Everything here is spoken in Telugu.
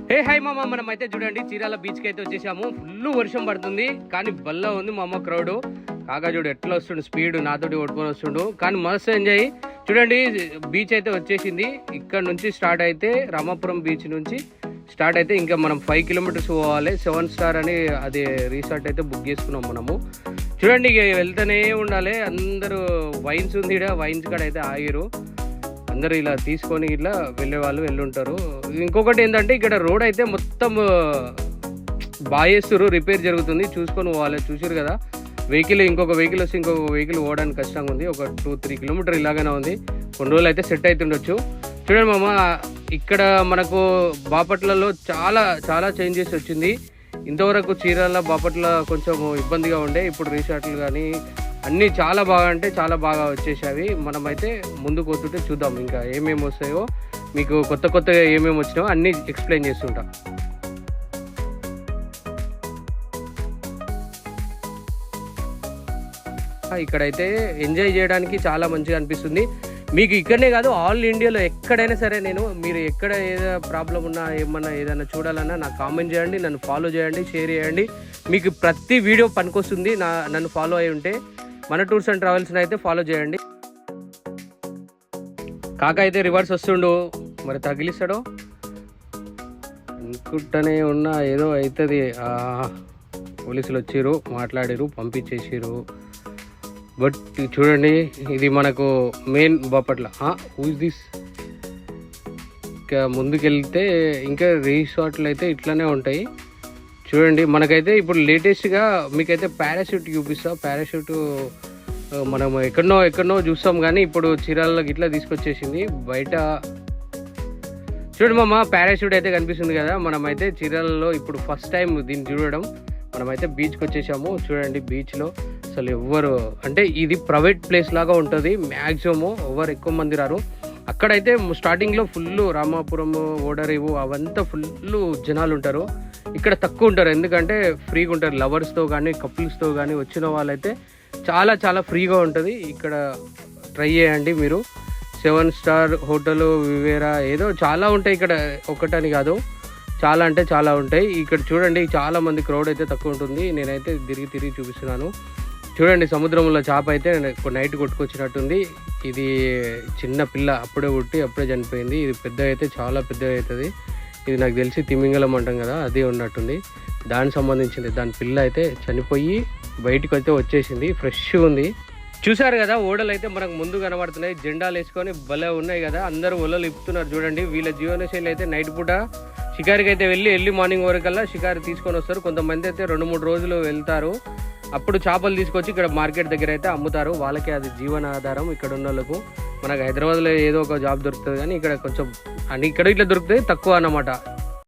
హే హాయ్ మామ, మనం అయితే చూడండి చీరాల బీచ్కి అయితే వచ్చేసాము. ఫుల్ వర్షం పడుతుంది కానీ బల్ల ఉంది మా అమ్మ క్రౌడ్. కాగా చూడు ఎట్లా వస్తుండు, స్పీడ్ నాతోటి కొట్టుకొని వస్తుండు కానీ మస్తు ఎంజాయ్. చూడండి బీచ్ అయితే వచ్చేసింది. ఇక్కడ నుంచి స్టార్ట్ అయితే రామాపురం బీచ్ నుంచి స్టార్ట్ అయితే ఇంకా మనం 5 కిలోమీటర్స్ పోవాలి. 7 స్టార్ అని అది రిసార్ట్ అయితే బుక్ చేసుకున్నాం మనము. చూడండి ఇక వెళ్తూనే ఉండాలి. అందరూ వైన్స్ ఉంది, వైన్స్ కాడ అయితే ఆగిరు. అందరూ ఇలా తీసుకొని ఇట్లా వెళ్ళే వాళ్ళు వెళ్ళుంటారు. ఇంకొకటి ఏంటంటే ఇక్కడ రోడ్ అయితే మొత్తం బాగా చేస్తారు, రిపేర్ జరుగుతుంది. చూసుకొని పోవాలి. చూసారు కదా వెహికల్, ఇంకొక వెహికల్ వస్తే ఇంకొక వెహికల్ పోవడానికి కష్టంగా ఉంది. ఒక 2-3 కిలోమీటర్ ఇలాగనే ఉంది. కొన్ని రోజులు అయితే సెట్ అవుతుండొచ్చు. చూడండి మామ, ఇక్కడ మనకు బాపట్లలో చాలా చాలా చేంజెస్ వచ్చింది. ఇంతవరకు చీరాల బాపట్ల కొంచెం ఇబ్బందిగా ఉండే, ఇప్పుడు రిసార్ట్లు కానీ అన్నీ చాలా బాగా అంటే చాలా బాగా వచ్చేసావి. మనమైతే ముందుకు పోతుంటే చూద్దాం ఇంకా ఏమేమి వస్తాయో, మీకు కొత్త కొత్తగా ఏమేమి వచ్చినాయో అన్నీ ఎక్స్ప్లెయిన్ చేస్తుంటా. ఇక్కడైతే ఎంజాయ్ చేయడానికి చాలా మంచిగా అనిపిస్తుంది. మీకు ఇక్కడనే కాదు, ఆల్ ఇండియాలో ఎక్కడైనా సరే మీరు ఎక్కడ ఏదైనా ప్రాబ్లం ఉన్నా ఏదైనా చూడాలన్నా నాకు కామెంట్ చేయండి, నన్ను ఫాలో చేయండి, షేర్ చేయండి. మీకు ప్రతి వీడియో పనికొస్తుంది. నన్ను ఫాలో అయి ఉంటే మన టూర్స్ అండ్ ట్రావెల్స్ని అయితే ఫాలో చేయండి. కాక అయితే రివర్స్ వస్తుండు, మరి తగిలిస్తాడో అనుకుంటూనే ఉన్నా. ఏదో అవుతుంది. పోలీసులు వచ్చిర్రు, మాట్లాడిరు, పంపించేసిరు. బట్ చూడండి ఇది మనకు main Bapatla. Who is this? ఇంకా ముందుకెళ్తే ఇంకా రిసార్ట్లు అయితే ఇట్లానే ఉంటాయి. చూడండి మనకైతే ఇప్పుడు లేటెస్ట్గా మీకైతే పారాషూట్ చూపిస్తా. పారాషూట్ మనం ఎక్కడనో చూస్తాం కానీ ఇప్పుడు చీరాలకి ఇట్లా తీసుకొచ్చేసింది బయట. చూడండి మామ, పారాషూట్ అయితే కనిపిస్తుంది కదా. మనమైతే చీరాలలో ఇప్పుడు ఫస్ట్ టైం దీన్ని చూడడం. మనమైతే బీచ్కి వచ్చేసాము. చూడండి బీచ్లో అసలు ఎవ్వరు, అంటే ఇది ప్రైవేట్ ప్లేస్ లాగా ఉంటుంది. మ్యాక్సిమం ఎవరు ఎక్కువ మంది రారు. అక్కడైతే స్టార్టింగ్లో ఫుల్ రామాపురం, ఓడరేవు అవంతా ఫుల్ జనాలు ఉంటారు. ఇక్కడ తక్కువ ఉంటారు, ఎందుకంటే ఫ్రీగా ఉంటారు. లవర్స్తో కానీ కపుల్స్తో కానీ వచ్చిన వాళ్ళైతే చాలా చాలా ఫ్రీగా ఉంటుంది. ఇక్కడ ట్రై చేయండి మీరు. 7 స్టార్ హోటల్, వివేరా ఏదో చాలా ఉంటాయి ఇక్కడ, ఒకటని కాదు చాలా అంటే చాలా ఉంటాయి. ఇక్కడ చూడండి చాలా మంది, క్రౌడ్ అయితే తక్కువ ఉంటుంది. నేనైతే తిరిగి చూపిస్తున్నాను. చూడండి సముద్రంలో చేప అయితే నైట్ కొట్టుకొచ్చినట్టుంది. ఇది చిన్న పిల్ల, అప్పుడే పుట్టి అప్పుడే చనిపోయింది. ఇది పెద్ద అయితే చాలా పెద్దగా అవుతుంది. ఇది నాకు తెలిసి తిమింగలం అంటాం కదా, అదే ఉన్నట్టుంది. దానికి సంబంధించింది. దాని పిల్ల అయితే చనిపోయి బయటకు అయితే వచ్చేసింది. ఫ్రెష్గా ఉంది. చూసారు కదా ఓడలు అయితే మనకు ముందు కనబడుతున్నాయి. జెండాలు వేసుకొని భలే ఉన్నాయి కదా. అందరూ ఒలలు ఇప్పుతున్నారు. చూడండి వీళ్ళ జీవనశైలి అయితే నైట్ పూట షికారికి అయితే ఎర్లీ మార్నింగ్ వరకల్లా షికారు తీసుకొని వస్తారు. కొంతమంది అయితే 2-3 రోజులు వెళ్తారు. అప్పుడు చేపలు తీసుకొచ్చి ఇక్కడ మార్కెట్ దగ్గర అయితే అమ్ముతారు. వాళ్ళకే అది జీవనాధారం ఇక్కడ ఉన్న వాళ్ళకు. మనకు హైదరాబాద్లో ఏదో ఒక జాబ్ దొరుకుతుంది కానీ ఇక్కడ కొంచెం ఇక్కడ ఇట్లా దొరుకుతుంది తక్కువ అన్నమాట.